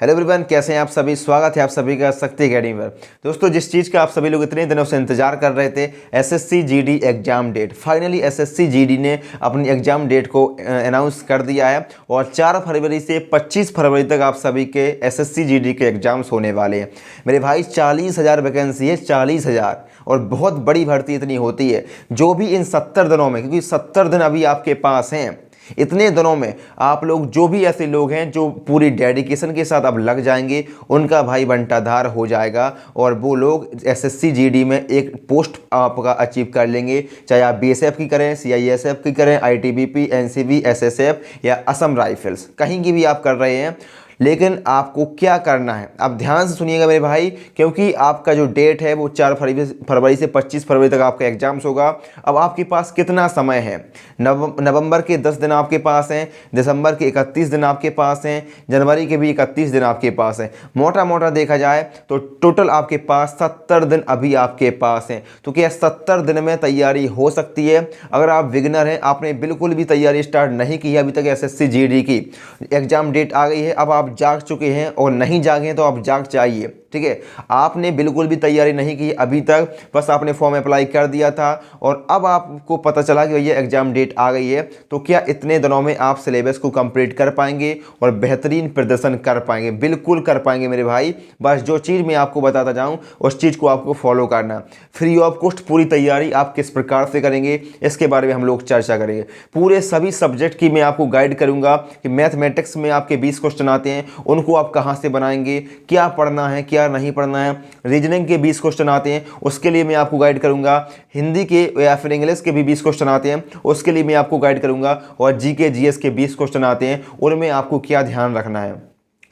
Hello everyone, कैसे हैं आप सभी। स्वागत है आप सभी का शक्ति एकेडमी पर। दोस्तों, जिस चीज़ का आप सभी लोग इतने दिनों से इंतजार कर रहे थे, SSC GD exam date, finally SSC GD ने अपनी एग्जाम डेट को अनाउंस कर दिया है और 4 फरवरी से 25 फरवरी तक आप सभी के एसएससी जीडी के एग्जाम्स होने वाले हैं। मेरे भाई 40,000 वैकेंसी है, 40,000, और बहुत बड़ी भर्ती इतनी होती है। जो भी इन 70 दिनों में, क्योंकि 70 दिन अभी आपके पास हैं, इतने दिनों में आप लोग, जो भी ऐसे लोग हैं जो पूरी डेडिकेशन के साथ अब लग जाएंगे, उनका भाई बंटाधार हो जाएगा और वो लोग एसएससी जीडी में एक पोस्ट आपका अचीव कर लेंगे। चाहे आप बीएसएफ की करें, सीआईएसएफ की करें, आईटीबीपी, एनसीबी, एसएसएफ या असम राइफल्स, कहीं की भी आप कर रहे हैं। लेकिन आपको क्या करना है, आप ध्यान से सुनिएगा मेरे भाई, क्योंकि आपका जो डेट है वो 4 फरवरी से 25 फरवरी तक आपका एग्जाम्स होगा। अब आपके पास कितना समय है? नवंबर के 10 दिन आपके पास हैं, दिसंबर के 31 दिन आपके पास हैं, जनवरी के भी 31 दिन आपके पास हैं। मोटा मोटा देखा जाए तो टोटल आपके पास 70 दिन अभी आपके पास हैं। तो क्या 70 दिन में तैयारी हो सकती है? अगर आप बिगिनर हैं, आपने बिल्कुल भी तैयारी स्टार्ट नहीं की है अभी तक, एसएससी जीडी की एग्जाम डेट आ गई है, अब आप जाग चुके हैं और नहीं जागे हैं तो आप जाग चाहिए। ठीक है, आपने बिल्कुल भी तैयारी नहीं की अभी तक, बस आपने फॉर्म अप्लाई कर दिया था और अब आपको पता चला कि भैया एग्जाम डेट आ गई है, तो क्या इतने दिनों में आप सिलेबस को कंप्लीट कर पाएंगे और बेहतरीन प्रदर्शन कर पाएंगे? बिल्कुल कर पाएंगे मेरे भाई। बस जो चीज़ मैं आपको बताता जाऊं उस चीज़ को आपको फॉलो करना। फ्री ऑफ कॉस्ट पूरी तैयारी आप किस प्रकार से करेंगे, इसके बारे में हम लोग चर्चा करेंगे। पूरे सभी सब्जेक्ट की मैं आपको गाइड करूंगा कि मैथमेटिक्स में आपके 20 क्वेश्चन आते हैं, उनको आप कहाँ से बनाएंगे, क्या पढ़ना है, क्या नहीं पढ़ना है। रीजनिंग के 20 क्वेश्चन आते हैं, उसके लिए मैं आपको गाइड करूंगा। हिंदी के या फिर इंग्लिश के भी 20 क्वेश्चन आते हैं, उसके लिए मैं आपको गाइड करूंगा। और जीके जीएस के 20 क्वेश्चन आते हैं, उनमें आपको क्या ध्यान रखना है,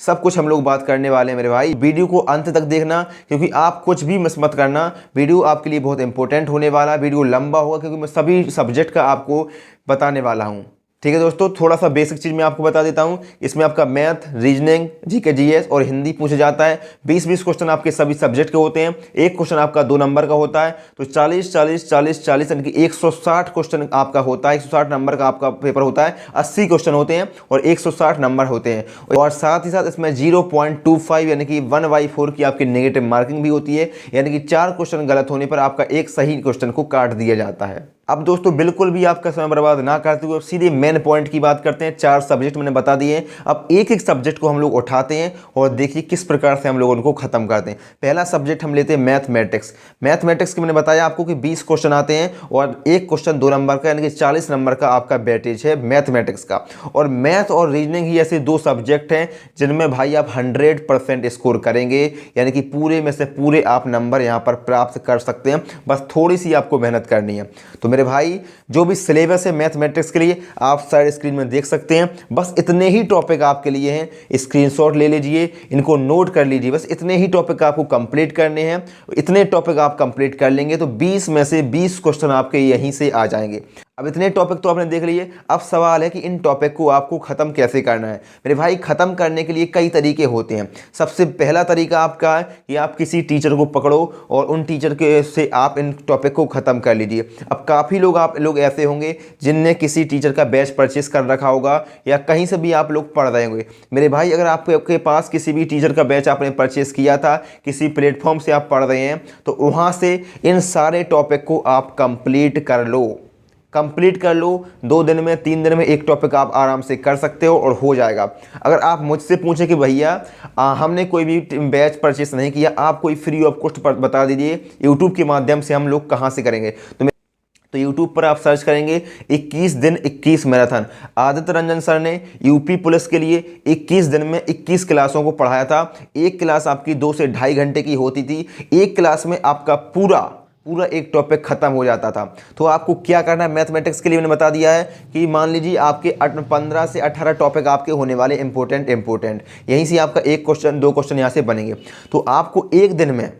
सब कुछ हम लोग बात करने वाले हैं मेरे भाई। वीडियो को अंत तक देखना, क्योंकि आप कुछ भी मिस मत करना। वीडियो आपके लिए बहुत इंपॉर्टेंट होने वाला। वीडियो लंबा होगा क्योंकि मैं सभी सब्जेक्ट का आपको बताने वाला हूँ। ठीक है दोस्तों, थोड़ा सा बेसिक चीज़ मैं आपको बता देता हूँ। इसमें आपका मैथ, रीजनिंग, जीके जीएस और हिंदी पूछा जाता है। 20-20 क्वेश्चन आपके सभी सब्जेक्ट के होते हैं। एक क्वेश्चन आपका 2 नंबर का होता है, तो 40-40-40-40 यानी कि 160 क्वेश्चन आपका होता है। 160 नंबर का आपका पेपर होता है। 80 क्वेश्चन होते हैं और 160 नंबर होते हैं। और साथ ही साथ इसमें 0.25 यानी कि 1/4 की आपकी नेगेटिव मार्किंग भी होती है, यानी कि 4 क्वेश्चन गलत होने पर आपका एक सही क्वेश्चन को काट दिया जाता है। अब दोस्तों, बिल्कुल भी आपका समय बर्बाद ना करते हुए सीधे मेन पॉइंट की बात करते हैं। 4 सब्जेक्ट मैंने बता दिए। अब एक एक सब्जेक्ट को हम लोग उठाते हैं और देखिए किस प्रकार से हम लोग उनको खत्म करते हैं। पहला सब्जेक्ट हम लेते हैं मैथमेटिक्स। मैथमेटिक्स की मैंने बताया आपको कि 20 क्वेश्चन आते हैं और एक क्वेश्चन 2 नंबर का, यानी कि 40 नंबर का आपका वेटेज है मैथमेटिक्स का। और मैथ और रीजनिंग ही ऐसे 2 सब्जेक्ट हैं जिनमें भाई आप 100% स्कोर करेंगे, यानी कि पूरे में से पूरे आप नंबर यहाँ पर प्राप्त कर सकते हैं। बस थोड़ी सी आपको मेहनत करनी है। तो मेरे भाई, जो भी सिलेबस है मैथमेटिक्स के लिए आप साइड स्क्रीन में देख सकते हैं। बस इतने ही टॉपिक आपके लिए हैं, स्क्रीनशॉट ले लीजिए, इनको नोट कर लीजिए। बस इतने ही टॉपिक आपको कंप्लीट करने हैं। इतने टॉपिक आप कंप्लीट कर लेंगे तो 20 में से 20 क्वेश्चन आपके यहीं से आ जाएंगे। अब इतने टॉपिक तो आपने देख लिए। अब सवाल है कि इन टॉपिक को आपको ख़त्म कैसे करना है। मेरे भाई, ख़त्म करने के लिए कई तरीके होते हैं। सबसे पहला तरीका आपका है कि आप किसी टीचर को पकड़ो और उन टीचर के से आप इन टॉपिक को ख़त्म कर लीजिए। अब काफ़ी आप लोग ऐसे होंगे जिनने किसी टीचर का बैच परचेस कर रखा होगा या कहीं से भी आप लोग पढ़ रहे होंगे। मेरे भाई, अगर आपके पास किसी भी टीचर का बैच आपने परचेस किया था, किसी प्लेटफॉर्म से आप पढ़ रहे हैं, तो वहाँ से इन सारे टॉपिक को आप कंप्लीट कर लो। 2 दिन में, 3 दिन में एक टॉपिक आप आराम से कर सकते हो और हो जाएगा। अगर आप मुझसे पूछें कि भैया हमने कोई भी बैच परचेस नहीं किया, आप कोई फ्री ऑफ कॉस्ट पर बता दीजिए, यूट्यूब के माध्यम से हम लोग कहाँ से करेंगे? तो यूट्यूब पर आप सर्च करेंगे 21 दिन 21 मैराथन। आदित्य रंजन सर ने यूपी पुलिस के लिए 21 दिन में 21 क्लासों को पढ़ाया था। एक क्लास आपकी 2 से ढाई घंटे की होती थी। एक क्लास में आपका पूरा एक टॉपिक खत्म हो जाता था। तो आपको क्या करना है मैथमेटिक्स के लिए मैंने बता दिया है कि मान लीजिए आपके 15 से 18 टॉपिक आपके होने वाले इंपॉर्टेंट, यहीं से आपका एक क्वेश्चन 2 क्वेश्चन यहाँ से बनेंगे। तो आपको एक दिन में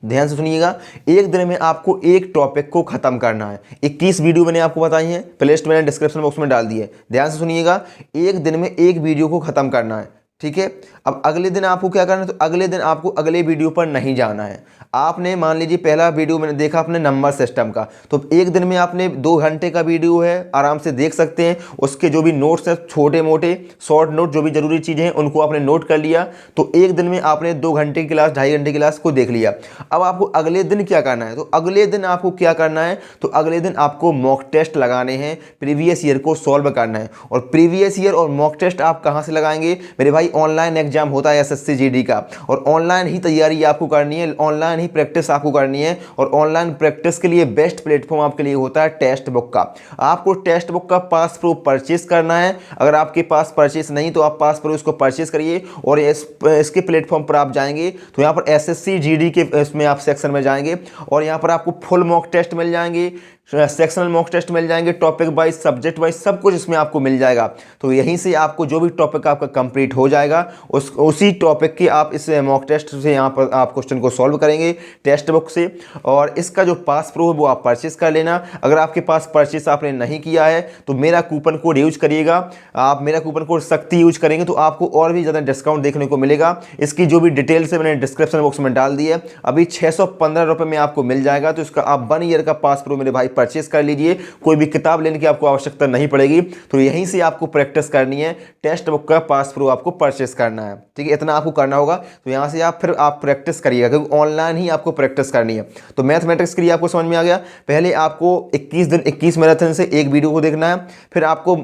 ध्यान से सुनिएगा, एक दिन में आपको एक टॉपिक को खत्म करना है। 21 वीडियो मैंने आपको बताई हैं, प्लेलिस्ट मैंने डिस्क्रिप्शन बॉक्स में डाल दी है। ध्यान से सुनिएगा, एक दिन में एक वीडियो को खत्म करना है। ठीक है। अब अगले दिन आपको क्या करना है, तो अगले दिन आपको अगले वीडियो पर नहीं जाना है। आपने मान लीजिए पहला वीडियो मैंने देखा अपने नंबर सिस्टम का, तो एक दिन में आपने 2 घंटे का वीडियो है, आराम से देख सकते हैं। उसके जो भी नोट्स हैं, छोटे मोटे शॉर्ट नोट, जो भी जरूरी चीज़ें हैं उनको आपने नोट कर लिया, तो एक दिन में आपने 2 घंटे की क्लास, 2.5 घंटे की क्लास को देख लिया। अब आपको अगले दिन क्या करना है, तो अगले दिन आपको क्या करना है, तो अगले दिन आपको मॉक टेस्ट लगाने हैं, प्रीवियस ईयर को सॉल्व करना है। और प्रीवियस ईयर और मॉक टेस्ट आप कहाँ से लगाएंगे मेरे भाई, ऑनलाइन एग्जाम होता है एसएससी जीडी का, और ऑनलाइन ही तैयारी आपको करनी है, ऑनलाइन ही प्रैक्टिस आपको करनी है। और ऑनलाइन प्रैक्टिस के लिए बेस्ट प्लेटफॉर्म आपके लिए होता है टेक्स्ट बुक का। आपको टेक्स्ट बुक का पास प्रूफ परचेस करना है। अगर आपके पास परचेस नहीं तो आप पास प्रूफ उसको परचेस करिए, और इसके प्लेटफॉर्म पर आप जाएंगे तो यहाँ पर एसएससी जीडी के इसमें आप सेक्शन में जाएंगे, और यहाँ पर आपको फुल मॉक टेस्ट मिल जाएंगे, सेक्शनल मॉक टेस्ट मिल जाएंगे, टॉपिक वाइज, सब्जेक्ट वाइज, सब कुछ इसमें आपको मिल जाएगा। तो यहीं से आपको जो भी टॉपिक आपका कंप्लीट हो जाएगा, उसी टॉपिक के आप इस मॉक टेस्ट से यहाँ पर आप क्वेश्चन को सॉल्व करेंगे टेक्स्ट बुक से। और इसका जो पास प्रूफ है वो आप परचेस कर लेना। अगर आपके पास परचेस आपने नहीं किया है तो मेरा कूपन कोड यूज करिएगा। आप मेरा कूपन कोड शक्ति यूज करेंगे तो आपको और भी ज़्यादा डिस्काउंट देखने को मिलेगा। इसकी जो भी डिटेल्स है मैंने डिस्क्रिप्शन बॉक्स में डाल दी है। अभी 615 रुपये में आपको मिल जाएगा। तो इसका आप 1 ईयर का पास प्रूफ मेरे भाई परचेस कर लीजिए, कोई भी किताब लेने की आपको आवश्यकता नहीं पड़ेगी। तो यहीं से आपको प्रैक्टिस करनी है, टेक्स्ट बुक का पास प्रूफ आपको परचेस करना है, ठीक है। इतना आपको करना होगा। तो यहाँ से आप फिर आप प्रैक्टिस करिएगा, क्योंकि ऑनलाइन ही आपको प्रैक्टिस करनी है। तो मैथमेटिक्स के लिए आपको समझ में आ गया। पहले आपको 21 दिन 21 मैराथन से एक वीडियो को देखना है, फिर आपको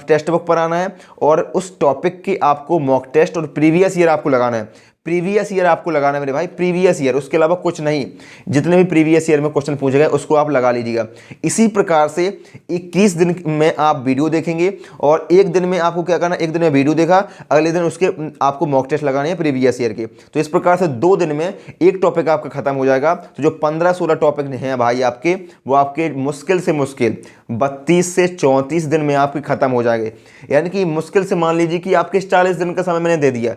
टेक्स्ट बुक पर आना है, और उस टॉपिक की आपको मॉक टेस्ट और प्रीवियस ईयर आपको लगाना है। प्रीवियस ईयर आपको लगाना है मेरे भाई, प्रीवियस ईयर, उसके अलावा कुछ नहीं। जितने भी प्रीवियस ईयर में क्वेश्चन पूछे गए उसको आप लगा लीजिएगा। इसी प्रकार से 21 दिन में आप वीडियो देखेंगे, और एक दिन में आपको क्या करना, एक दिन में वीडियो देखा, अगले दिन उसके आपको मॉक टेस्ट लगाने हैं प्रीवियस ईयर के। तो इस प्रकार से 2 दिन में एक टॉपिक आपका खत्म हो जाएगा। तो जो 15-16 टॉपिक हैं भाई आपके, वो आपके मुश्किल से मुश्किल 32 से 34 दिन में आपके खत्म हो जाएंगे। यानी कि मुश्किल से मान लीजिए कि आपके 40 दिन का समय मैंने दे दिया,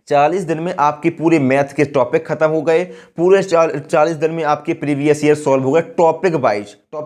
40 दिन में आपके पूरे मैथ के टॉपिक खत्म हो गए। पूरे 40 दिन में आपके प्रीवियस ईयर सॉल्व हो गए, टॉपिक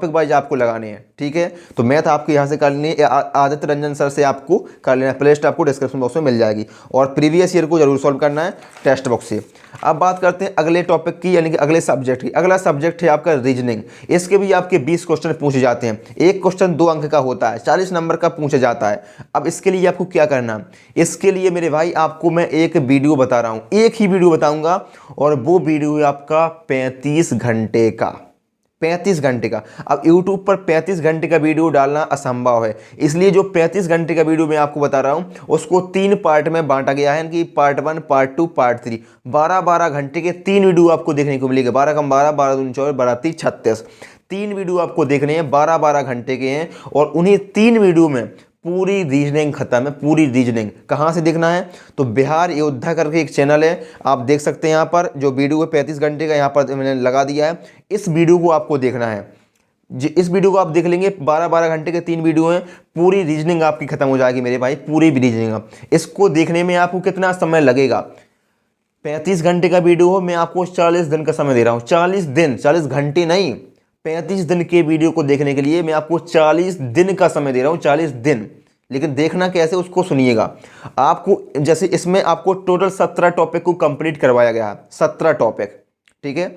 वाइज आपको लगाने हैं, ठीक है। तो मैथ आपको यहाँ से कर लेनी है, आदित्य रंजन सर से आपको कर लेना है, प्लेलिस्ट आपको डिस्क्रिप्शन बॉक्स में मिल जाएगी। और प्रीवियस ईयर को जरूर सॉल्व करना है टेक्स्ट बुक से। अब बात करते हैं अगले टॉपिक की, यानी कि अगले सब्जेक्ट की। अगला सब्जेक्ट है आपका रीजनिंग। इसके भी आपके 20 क्वेश्चन पूछे जाते हैं। एक क्वेश्चन 2 अंक का होता है, 40 नंबर का पूछा जाता है। अब इसके लिए आपको क्या करना है, इसके लिए मेरे भाई आपको मैं एक वीडियो बता रहा हूं, एक ही वीडियो बताऊंगा, और वो वीडियो है आपका 35 घंटे का। 35 घंटे का। अब YouTube पर 35 घंटे का वीडियो डालना असंभव है, इसलिए जो 35 घंटे का वीडियो मैं आपको बता रहा हूं उसको 3 पार्ट में बांटा गया है, कि पार्ट 1, पार्ट 2, पार्ट 3। 12-12 घंटे के 3 वीडियो आपको देखने को मिलेगा। 12 कम 12, 12 दूनी 24, 12 3 36। 3 वीडियो आपको देखने हैं, 12-12 घंटे के हैं, और उन्हीं 3 वीडियो में पूरी रीजनिंग खत्म है। पूरी रीजनिंग कहाँ से देखना है, तो बिहार योद्धा करके एक चैनल है, आप देख सकते हैं। यहाँ पर जो वीडियो है 35 घंटे का, यहाँ पर मैंने लगा दिया है। इस वीडियो को आपको देखना है। इस वीडियो को आप देख लेंगे, 12-12 घंटे के 3 वीडियो हैं, पूरी रीजनिंग आपकी खत्म हो जाएगी मेरे भाई, पूरी रीजनिंग। इसको देखने में आपको कितना समय लगेगा, 35 घंटे का वीडियो हो, मैं आपको 40 दिन का समय दे रहा हूँ। 40 दिन, 40 घंटे नहीं, 35 दिन के वीडियो को देखने के लिए मैं आपको 40 दिन का समय दे रहा हूँ, 40 दिन। लेकिन देखना कैसे, उसको सुनिएगा। आपको जैसे इसमें आपको टोटल 17 टॉपिक को कंप्लीट करवाया गया है, 17 टॉपिक, ठीक है।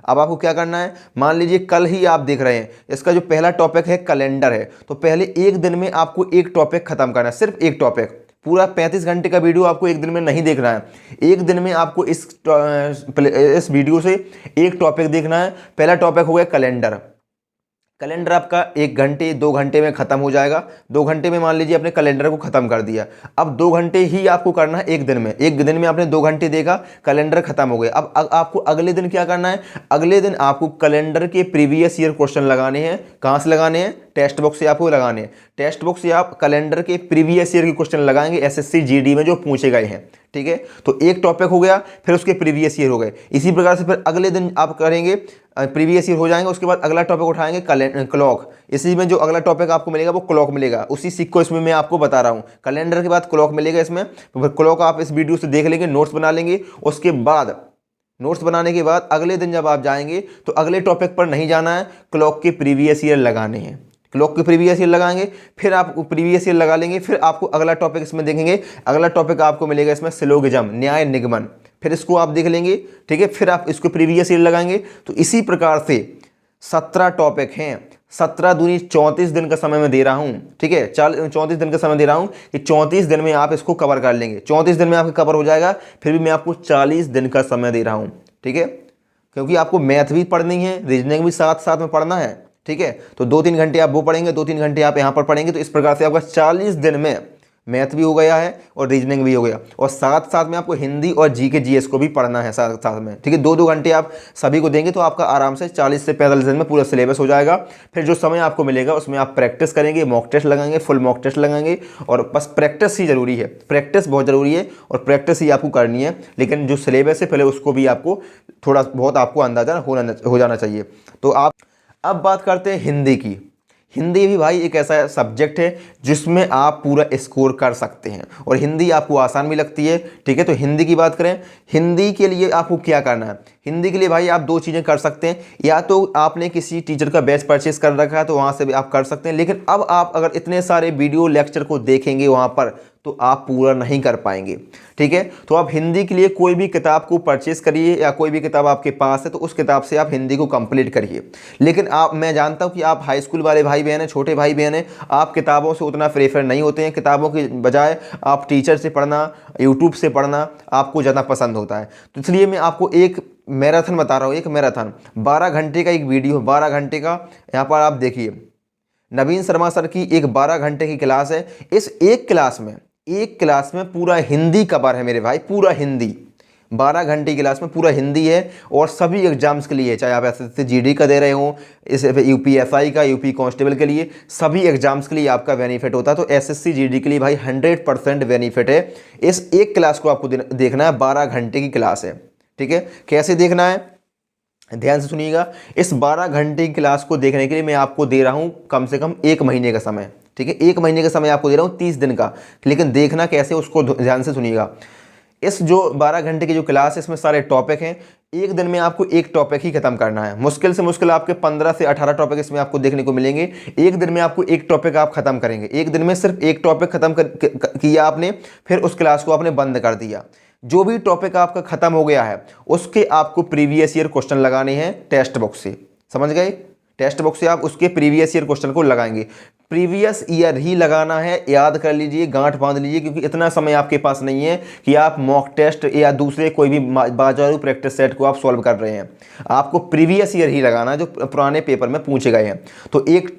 अब आपको क्या करना है, मान लीजिए कल ही आप देख रहे हैं, इसका जो पहला टॉपिक है कैलेंडर है, तो पहले एक दिन में आपको एक टॉपिक खत्म करना है, सिर्फ एक टॉपिक। पूरा 35 घंटे का वीडियो आपको एक दिन में नहीं देखना है, एक दिन में आपको इस वीडियो से एक टॉपिक देखना है। पहला टॉपिक हो गया कैलेंडर। कैलेंडर आपका 1 घंटे 2 घंटे में खत्म हो जाएगा। 2 घंटे में मान लीजिए आपने कैलेंडर को खत्म कर दिया। अब 2 घंटे ही आपको करना है एक दिन में। एक दिन में आपने 2 घंटे देखा, कैलेंडर खत्म हो गए। अब आपको अगले दिन क्या करना है, अगले दिन आपको कैलेंडर के प्रीवियस ईयर क्वेश्चन लगाने हैं। कहाँ से लगाने हैं, टेक्स्ट बुक से आपको लगाने हैं। टेक्स्ट बुक से आप कैलेंडर के प्रीवियस ईयर के क्वेश्चन लगाएंगे, एसएससी जीडी में जो पूछे गए हैं, ठीक है। तो एक टॉपिक हो गया, फिर उसके प्रीवियस ईयर हो गए। इसी प्रकार से फिर अगले दिन आप करेंगे, प्रीवियस ईयर हो जाएंगे, उसके बाद अगला टॉपिक उठाएंगे क्लॉक। इसी में जो अगला टॉपिक आपको मिलेगा वो क्लॉक मिलेगा, उसी सीख को इसमें मैं आपको बता रहा हूँ। कैलेंडर के बाद क्लॉक मिलेगा इसमें, तो फिर क्लॉक आप इस वीडियो से देख लेंगे, नोट्स बना लेंगे। उसके बाद नोट्स बनाने के बाद अगले दिन जब आप जाएंगे तो अगले टॉपिक पर नहीं जाना है, क्लॉक के प्रीवियस ईयर लगाने हैं। क्लॉक के प्रीवियस ईयर लगाएंगे, फिर आप प्रीवियस ईयर लगा लेंगे, फिर आपको अगला टॉपिक इसमें देखेंगे, अगला टॉपिक आपको मिलेगा इसमें सिलोगिज्म, न्याय निगमन, फिर इसको आप देख लेंगे, ठीक है, फिर आप इसको प्रीवियस ईयर लगाएंगे। तो इसी प्रकार से 17 टॉपिक हैं, 17 दूनी 34 दिन का समय मैं दे रहा हूँ, ठीक है, 34 दिन का समय दे रहा हूँ कि 34 दिन में आप इसको कवर कर लेंगे, 34 दिन में आपका कवर हो जाएगा, फिर भी मैं आपको 40 दिन का समय दे रहा हूँ, ठीक है, क्योंकि आपको मैथ भी पढ़नी है, रीजनिंग भी साथ साथ में पढ़ना है, ठीक है। तो 2-3 घंटे आप वो पढ़ेंगे, 2-3 घंटे आप यहाँ पर पढ़ेंगे, तो इस प्रकार से आपका 40 दिन में मैथ भी हो गया है और रीजनिंग भी हो गया, और साथ साथ में आपको हिंदी और जीके जीएस को भी पढ़ना है साथ साथ में, ठीक है। 2-2 घंटे आप सभी को देंगे तो आपका आराम से 40 से 45 दिन में पूरा सिलेबस हो जाएगा। फिर जो समय आपको मिलेगा उसमें आप प्रैक्टिस करेंगे, मॉक टेस्ट लगाएंगे, फुल मॉक टेस्ट लगाएंगे, और बस प्रैक्टिस ही ज़रूरी है, प्रैक्टिस बहुत ज़रूरी है और प्रैक्टिस ही आपको करनी है। लेकिन जो सिलेबस है पहले उसको भी आपको थोड़ा बहुत आपको अंदाज़ा हो जाना चाहिए। तो आप अब बात करते हैं हिंदी की। हिंदी भी भाई एक ऐसा सब्जेक्ट है जिसमें आप पूरा स्कोर कर सकते हैं, और हिंदी आपको आसान भी लगती है, ठीक है। तो हिंदी की बात करें, हिंदी के लिए आपको क्या करना है? हिंदी के लिए भाई आप 2 चीज़ें कर सकते हैं, या तो आपने किसी टीचर का बैच परचेज कर रखा है तो वहाँ से भी आप कर सकते हैं, लेकिन अब आप अगर इतने सारे वीडियो लेक्चर को देखेंगे वहाँ पर तो आप पूरा नहीं कर पाएंगे, ठीक है। तो आप हिंदी के लिए कोई भी किताब को परचेस करिए, या कोई भी किताब आपके पास है तो उस किताब से आप हिंदी को कंप्लीट करिए। लेकिन मैं जानता हूं कि आप हाई स्कूल वाले भाई बहन हैं, छोटे भाई बहन हैं, आप किताबों से उतना प्रेफर नहीं होते हैं, किताबों की बजाय आप टीचर से पढ़ना, यूट्यूब से पढ़ना आपको ज़्यादा पसंद होता है। तो इसलिए मैं आपको एक मैराथन बता रहा हूँ, एक मैराथन 12 घंटे का एक वीडियो, 12 घंटे का, यहाँ पर आप देखिए नवीन शर्मा सर की एक 12 घंटे की क्लास है। इस एक क्लास में पूरा हिंदी कवर है मेरे भाई, पूरा हिंदी, 12 घंटे की क्लास में पूरा हिंदी है, और सभी एग्जाम्स के लिए, चाहे आप एसएससी जीडी का दे रहे हो, इस यूपीएसआई का, यूपी कांस्टेबल के लिए, सभी एग्जाम्स के लिए आपका बेनिफिट होता है। तो एसएससी जीडी के लिए भाई 100% बेनिफिट है। इस एक क्लास को आपको देखना है, 12 घंटे की क्लास है, ठीक है। कैसे देखना है ध्यान से सुनिएगा। इस 12 घंटे की क्लास को देखने के लिए मैं आपको दे रहा हूँ कम से कम 1 महीने का समय, ठीक है। 1 महीने का समय आपको दे रहा हूँ, 30 दिन का, लेकिन देखना कैसे उसको ध्यान से सुनिएगा। इस जो 12 घंटे की जो क्लास है इसमें सारे टॉपिक हैं, एक दिन में आपको एक टॉपिक ही खत्म करना है। मुश्किल से मुश्किल आपके 15 से 18 टॉपिक इसमें आपको देखने को मिलेंगे। एक दिन में आपको एक टॉपिक आप खत्म करेंगे, एक दिन में सिर्फ एक टॉपिक खत्म किया आपने, फिर उस क्लास को आपने बंद कर दिया। जो भी टॉपिक आपका खत्म हो गया है उसके आपको प्रीवियस ईयर क्वेश्चन लगाने हैं टेक्स्ट बुक से, समझ गए। टेक्स्ट बुक से आप उसके प्रीवियस ईयर क्वेश्चन को लगाएंगे, प्रीवियस ईयर ही लगाना है, याद कर लीजिए, गांठ बांध लीजिए, क्योंकि इतना समय आपके पास नहीं है कि आप मॉक टेस्ट या दूसरे कोई भी बाजारू प्रैक्टिस सेट को आप सॉल्व कर रहे हैं। आपको प्रीवियस ईयर ही लगाना जो पुराने पेपर में पूछे गए हैं। तो एक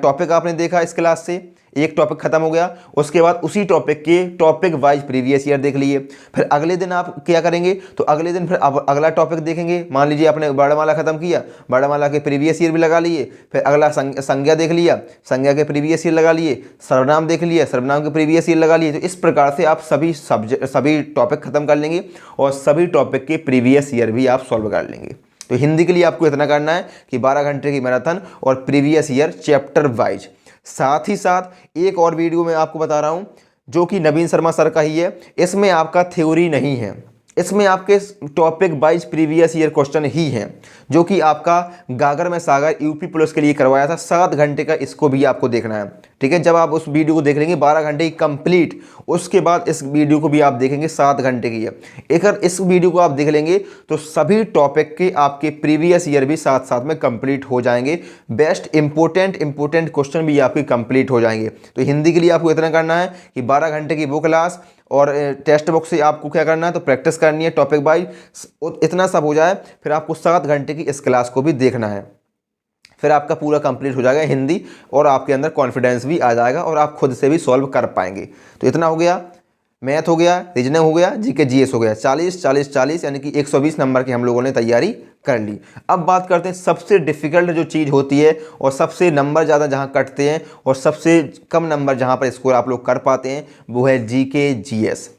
टॉपिक आपने देखा इस क्लास से, एक टॉपिक खत्म हो गया, उसके बाद उसी टॉपिक के टॉपिक वाइज प्रीवियस ईयर देख लिए। फिर अगले दिन आप क्या करेंगे, तो अगले दिन फिर अगला टॉपिक देखेंगे। मान लीजिए आपने वर्णमाला खत्म किया, वर्णमाला के प्रीवियस ईयर भी लगा लिए, फिर अगला संज्ञा देख लिया, संज्ञा के प्रीवियस ईयर लगा लिए, सर्वनाम देख लिया, सर्वनाम के प्रीवियस ईयर लगा लिए। तो इस प्रकार से आप सभी टॉपिक खत्म कर लेंगे और सभी टॉपिक के प्रीवियस ईयर भी आप सॉल्व कर लेंगे। तो हिंदी के लिए आपको इतना करना है कि 12 घंटे की मैराथन और प्रीवियस ईयर चैप्टर वाइज। साथ ही साथ एक और वीडियो मैं आपको बता रहा हूं जो कि नवीन शर्मा सर का ही है। इसमें आपका थ्योरी नहीं है, इसमें आपके topic wise previous year question ही हैं, जो कि आपका गागर में सागर यूपी पुलिस के लिए करवाया था। 7 घंटे का इसको भी आपको देखना है, ठीक है। जब आप उस वीडियो को देख लेंगे 12 घंटे की कंप्लीट, उसके बाद इस वीडियो को भी आप देखेंगे, 7 घंटे की है। अगर इस वीडियो को आप देख लेंगे तो सभी टॉपिक के आपके प्रीवियस ईयर भी साथ साथ में कंप्लीट हो जाएंगे। बेस्ट इंपॉर्टेंट क्वेश्चन भी आपके कंप्लीट हो जाएंगे। तो हिंदी के लिए आपको इतना करना है कि 12 घंटे की वो क्लास और टेक्स्ट बुक से आपको क्या करना है, तो प्रैक्टिस करनी है टॉपिक वाइज। इतना सब हो जाए फिर आपको 7 घंटे की इस क्लास को भी देखना है, फिर आपका पूरा कंप्लीट हो जाएगा हिंदी, और आपके अंदर कॉन्फिडेंस भी आ जाएगा और आप खुद से भी सॉल्व कर पाएंगे। तो इतना हो गया, मैथ हो गया, रीजनिंग हो गया, जीके जीएस हो गया। 40 यानी कि 120 नंबर की हम लोगों ने तैयारी कर ली। अब बात करते हैं सबसे डिफ़िकल्ट जो चीज़ होती है और सबसे नंबर ज़्यादा जहाँ कटते हैं और सबसे कम नंबर जहाँ पर स्कोर आप लोग कर पाते हैं, वो है जीके जीएस।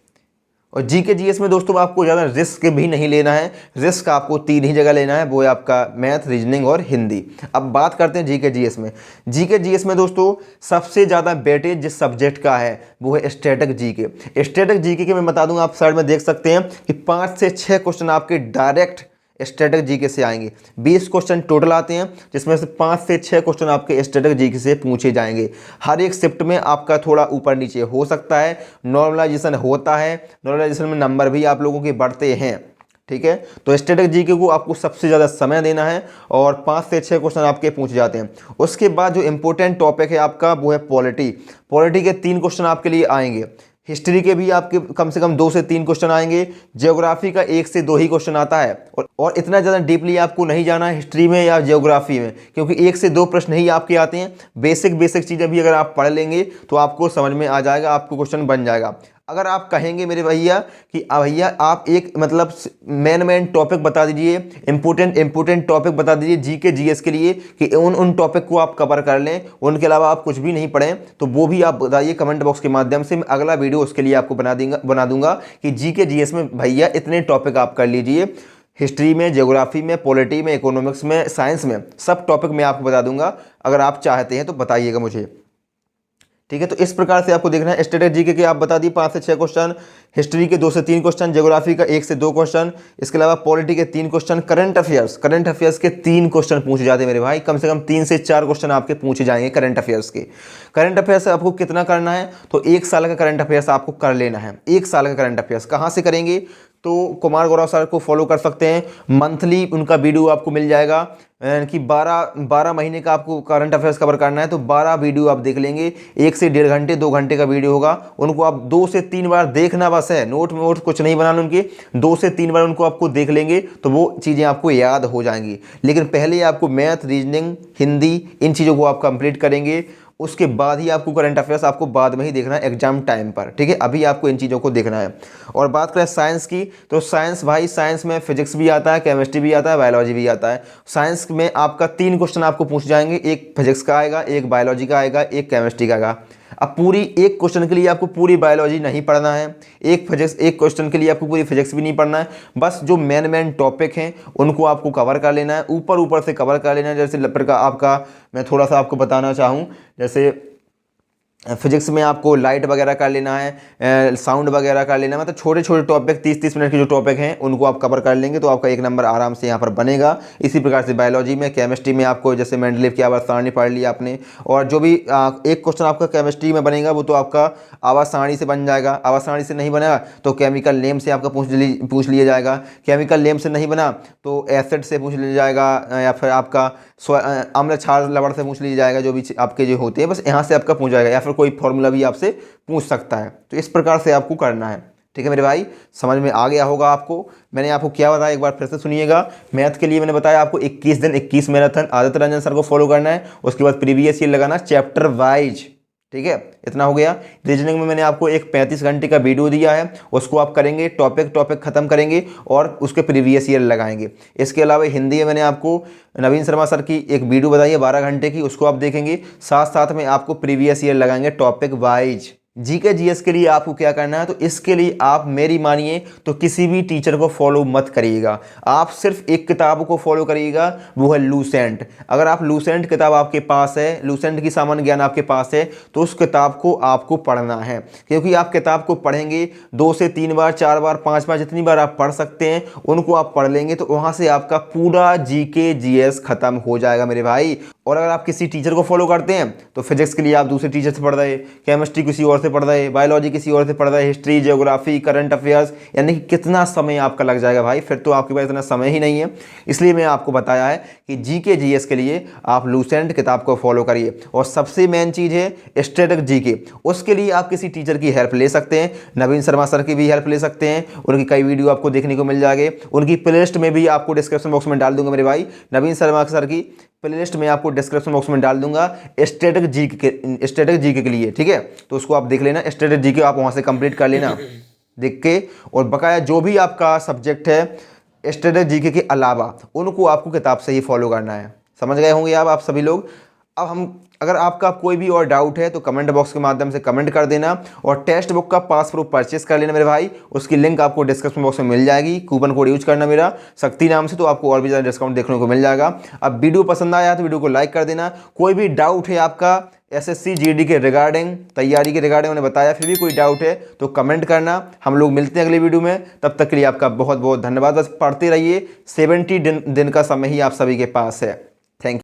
और जीके जीएस में दोस्तों आपको ज़्यादा रिस्क भी नहीं लेना है, रिस्क आपको 3 ही जगह लेना है, वो है आपका मैथ, रीजनिंग और हिंदी। अब बात करते हैं जीके जीएस में। जीके जीएस में दोस्तों सबसे ज़्यादा वेटेज जिस सब्जेक्ट का है वो है स्टैटिक जीके। स्टैटिक जीके के मैं बता दूं, आप साइड में देख सकते हैं कि 5 से 6 क्वेश्चन आपके डायरेक्ट स्टैटिक जीके से आएंगे। 20 क्वेश्चन टोटल आते हैं, जिसमें से 5 से 6 क्वेश्चन आपके स्टैटिक जीके से पूछे जाएंगे। हर एक शिफ्ट में आपका थोड़ा ऊपर नीचे हो सकता है, नॉर्मलाइजेशन होता है, नॉर्मलाइजेशन में नंबर भी आप लोगों के बढ़ते हैं, ठीक है। तो स्टैटिक जीके को आपको सबसे ज़्यादा समय देना है और 5 से 6 क्वेश्चन आपके पूछ जाते हैं। उसके बाद जो इंपॉर्टेंट टॉपिक है आपका वो है पॉलिटी। पॉलिटी के 3 क्वेश्चन आपके लिए आएंगे। हिस्ट्री के भी आपके कम से कम 2 से 3 क्वेश्चन आएंगे। ज्योग्राफी का 1 से 2 ही क्वेश्चन आता है और इतना ज़्यादा डीपली आपको नहीं जाना है हिस्ट्री में या ज्योग्राफी में, क्योंकि 1 से 2 प्रश्न ही आपके आते हैं। बेसिक चीज़ें भी अगर आप पढ़ लेंगे तो आपको समझ में आ जाएगा, आपको क्वेश्चन बन जाएगा। अगर आप कहेंगे मेरे भैया कि भैया आप एक मतलब मेन टॉपिक बता दीजिए, इंपॉर्टेंट टॉपिक बता दीजिए जीके जीएस के लिए कि उन टॉपिक को आप कवर कर लें, उनके अलावा आप कुछ भी नहीं पढ़ें, तो वो भी आप बताइए कमेंट बॉक्स के माध्यम से। मैं अगला वीडियो उसके लिए आपको बना दूंगा कि जीके जीएस में भैया इतने टॉपिक आप कर लीजिए। हिस्ट्री में, ज्योग्राफी में, पॉलिटी में, इकोनॉमिक्स में, साइंस में, सब टॉपिक मैं आपको बता दूंगा। अगर आप चाहते हैं तो बताइएगा मुझे, ठीक है। तो इस प्रकार से आपको देखना है। स्टैटिक जीके के आप बता दिए 5 से 6 क्वेश्चन, हिस्ट्री के 2 से 3 क्वेश्चन, ज्योग्राफी का 1 से 2 क्वेश्चन, इसके अलावा पॉलिटी के 3 क्वेश्चन, करंट अफेयर्स के 3 क्वेश्चन पूछे जाते हैं मेरे भाई। कम से कम 3 से 4 क्वेश्चन आपके पूछे जाएंगे करंट अफेयर्स के। करंट अफेयर्स आपको कितना करना है, तो 1 साल का करंट अफेयर्स आपको कर लेना है। 1 साल का करंट अफेयर्स कहाँ से करेंगे, तो कुमार गौरव सर को फॉलो कर सकते हैं। मंथली उनका वीडियो आपको मिल जाएगा कि 12 महीने का आपको करंट अफेयर्स कवर करना है, तो 12 वीडियो आप देख लेंगे। 1 से 1.5 घंटे 2 घंटे का वीडियो होगा। उनको आप 2 से 3 बार देखना बस है, नोट कुछ नहीं बनाना उनके। 2 से 3 बार उनको आपको देख लेंगे तो वो चीज़ें आपको याद हो जाएंगी। लेकिन पहले आपको मैथ, रीजनिंग, हिंदी, इन चीज़ों को आप कंप्लीट करेंगे। उसके बाद ही आपको करंट अफेयर्स आपको बाद में ही देखना है एग्जाम टाइम पर, ठीक है। अभी आपको इन चीज़ों को देखना है। और बात करें साइंस की, तो साइंस भाई, साइंस में फिजिक्स भी आता है, केमिस्ट्री भी आता है, बायोलॉजी भी आता है। साइंस में आपका 3 क्वेश्चन आपको पूछ जाएंगे। एक फिजिक्स का आएगा, एक बायोलॉजी का आएगा, एक केमिस्ट्री का आएगा। अब पूरी एक क्वेश्चन के लिए आपको पूरी बायोलॉजी नहीं पढ़ना है, एक क्वेश्चन के लिए आपको पूरी फिजिक्स भी नहीं पढ़ना है। बस जो मेन टॉपिक हैं उनको आपको कवर कर लेना है, ऊपर से कवर कर लेना है। जैसे आपका मैं थोड़ा सा आपको बताना चाहूँ, जैसे फिजिक्स में आपको लाइट वगैरह कर लेना है, साउंड वगैरह कर लेना है। मतलब छोटे टॉपिक 30-30 मिनट के जो टॉपिक हैं उनको आप कवर कर लेंगे तो आपका 1 नंबर आराम से यहाँ पर बनेगा। इसी प्रकार से बायोलॉजी में, केमिस्ट्री में आपको जैसे मेंडलीव की आवाज़ सारणी पढ़ लिया आपने, और जो भी एक क्वेश्चन आपका केमिस्ट्री में बनेगा वो तो आपका आवाज़ सारणी से बन जाएगा। आवाज़ सारणी से नहीं बना तो केमिकल नेम से आपका पूछ लिया जाएगा। केमिकल नेम से नहीं बना तो एसिड से पूछ लिया जाएगा, या फिर आपका अम्ल क्षार लवण से पूछ लिया जाएगा। जो भी आपके जो होते हैं बस यहाँ से आपका पूछ जाएगा, या फिर कोई फॉर्मूला भी आपसे पूछ सकता है। तो इस प्रकार से आपको करना है, ठीक है मेरे भाई। समझ में आ गया होगा आपको। मैंने आपको क्या बताया एक बार फिर से सुनिएगा। मैथ के लिए मैंने बताया आपको 21 दिन 21 मैराथन आदित्य रंजन सर को फॉलो करना है। उसके बाद प्रीवियस ईयर लगाना चैप्टर वाइज, ठीक है। इतना हो गया। रीजनिंग में मैंने आपको एक 35 घंटे का वीडियो दिया है, उसको आप करेंगे, टॉपिक खत्म करेंगे और उसके प्रीवियस ईयर लगाएंगे। इसके अलावा हिंदी में मैंने आपको नवीन शर्मा सर की एक वीडियो बताई है 12 घंटे की, उसको आप देखेंगे। साथ में आपको प्रीवियस ईयर लगाएंगे टॉपिक वाइज। जीके जीएस के लिए आपको क्या करना है, तो इसके लिए आप मेरी मानिए तो किसी भी टीचर को फॉलो मत करिएगा। आप सिर्फ एक किताब को फॉलो करिएगा, वो है लूसेंट। अगर आप लूसेंट किताब आपके पास है, लूसेंट की सामान्य ज्ञान आपके पास है, तो उस किताब को आपको पढ़ना है। क्योंकि आप किताब को पढ़ेंगे 2 से 3 बार, 4 बार, 5 बार, जितनी बार आप पढ़ सकते हैं उनको आप पढ़ लेंगे तो वहाँ से आपका पूरा जीके जीएस खत्म हो जाएगा मेरे भाई। और अगर आप किसी टीचर को फॉलो करते हैं तो फिजिक्स के लिए आप दूसरे टीचर से पढ़ रहे, केमिस्ट्री किसी और से पढ़ रहे, बायोलॉजी किसी और से पढ़ रहे, हिस्ट्री, ज्योग्राफी, करंट अफेयर्स, यानी कि कितना समय आपका लग जाएगा भाई। फिर तो आपके पास इतना समय ही नहीं है। इसलिए मैं आपको बताया है कि जीके जीएस के लिए आप लूसेंट किताब को फॉलो करिए। और सबसे मेन चीज़ है स्टैटिक जीके, उसके लिए आप किसी टीचर की हेल्प ले सकते हैं। नवीन शर्मा सर की भी हेल्प ले सकते हैं, उनकी कई वीडियो आपको देखने को मिल जाएंगे। उनकी प्लेलिस्ट में भी आपको डिस्क्रिप्शन बॉक्स में डाल दूंगा मेरे भाई। नवीन शर्मा सर की प्लेलिस्ट में आपको डिस्क्रिप्शन बॉक्स में डाल दूंगा स्टैटिक जीके के लिए, ठीक है। तो उसको आप देख लेना, स्टैटिक जीके आप वहां से कंप्लीट कर लेना देख के। और बकाया जो भी आपका सब्जेक्ट है स्टैटिक जीके के अलावा उनको आपको किताब से ही फॉलो करना है। समझ गए होंगे आप सभी लोग। अब हम अगर आपका कोई भी और डाउट है तो कमेंट बॉक्स के माध्यम से कमेंट कर देना, और टेक्स्ट बुक का पास प्रूफ परचेस कर लेना मेरे भाई। उसकी लिंक आपको डिस्क्रिप्शन बॉक्स में मिल जाएगी। कूपन कोड यूज करना मेरा शक्ति नाम से, तो आपको और भी ज़्यादा डिस्काउंट देखने को मिल जाएगा। अब वीडियो पसंद आया तो वीडियो को लाइक कर देना। कोई भी डाउट है आपका एसएससी जीडी के रिगार्डिंग, तैयारी के रिगार्डिंग मैंने बताया, फिर भी कोई डाउट है तो कमेंट करना। हम लोग मिलते हैं अगले वीडियो में, तब तक के लिए आपका बहुत बहुत धन्यवाद। बस पढ़ते रहिए, 70 दिन का समय ही आप सभी के पास है।